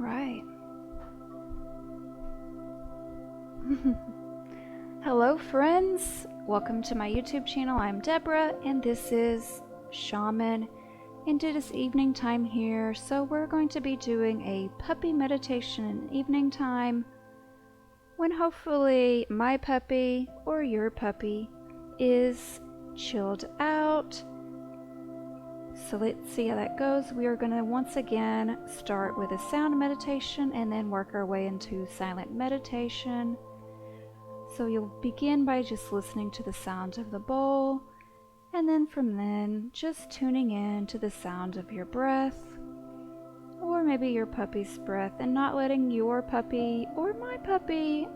right. Hello friends, welcome to my YouTube channel. I'm Deborah and this is Shaman, and it is evening time here, so we're going to be doing a puppy meditation in evening time when hopefully my puppy or your puppy is chilled out. So let's see how that goes. We are going to once again start with a sound meditation and then work our way into silent meditation. So you'll begin by just listening to the sound of the bowl, and then from then just tuning in to the sound of your breath, or maybe your puppy's breath, and not letting your puppy or my puppy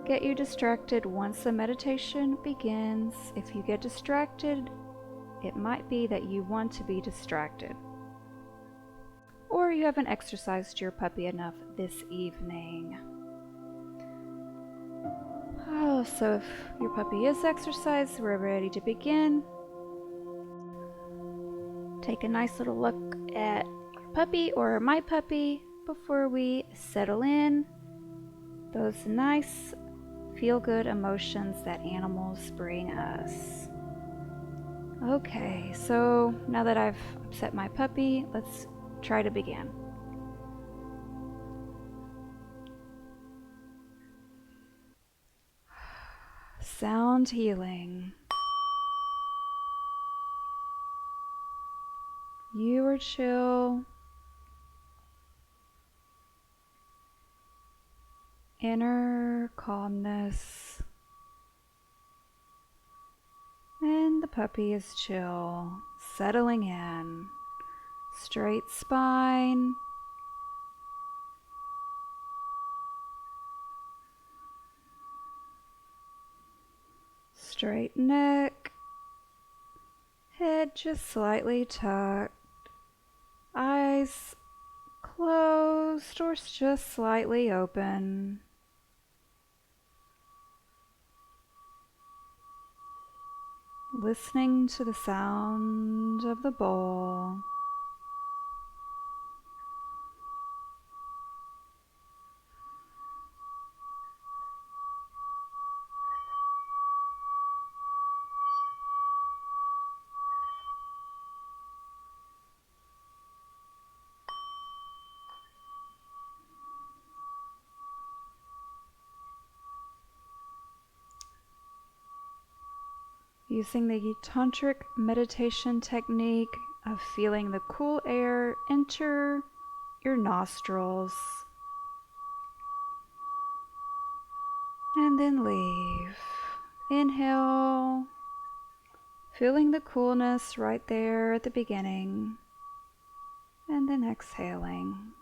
get you distracted once the meditation begins. If you get distracted, it might be that you want to be distracted, or you haven't exercised your puppy enough this evening. Oh, so if your puppy is exercised, we're ready to begin. Take a nice little look at your puppy or my puppy before we settle in. Those nice feel-good emotions that animals bring us. Okay, so now that I've upset my puppy, let's try to begin. Sound healing. You are chill. Inner calmness. And the puppy is chill, settling in. Straight spine. Straight neck. Head just slightly tucked. Eyes closed or just slightly open. Listening to the sound of the bowl. Using the tantric meditation technique of feeling the cool air enter your nostrils and then leave. Inhale, feeling the coolness right there at the beginning, and then exhaling.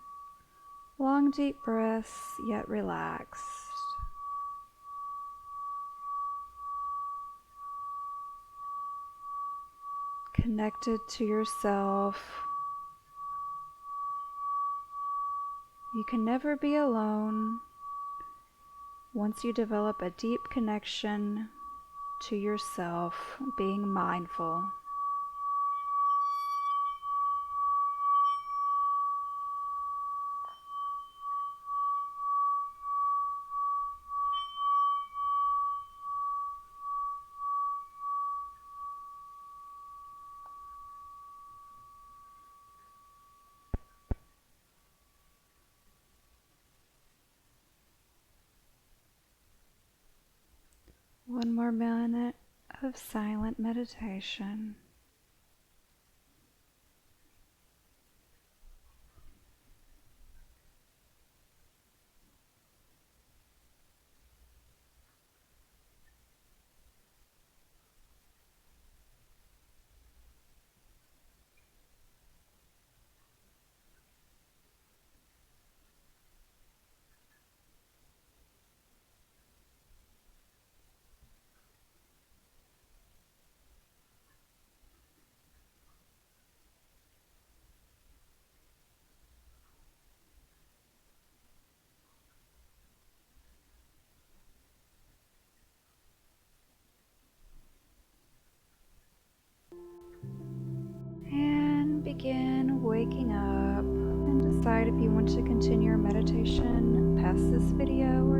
Long deep breaths, yet relaxed. Connected to yourself. You can never be alone once you develop a deep connection to yourself, being mindful. One more minute of silent meditation. And begin waking up and decide if you want to continue your meditation past this video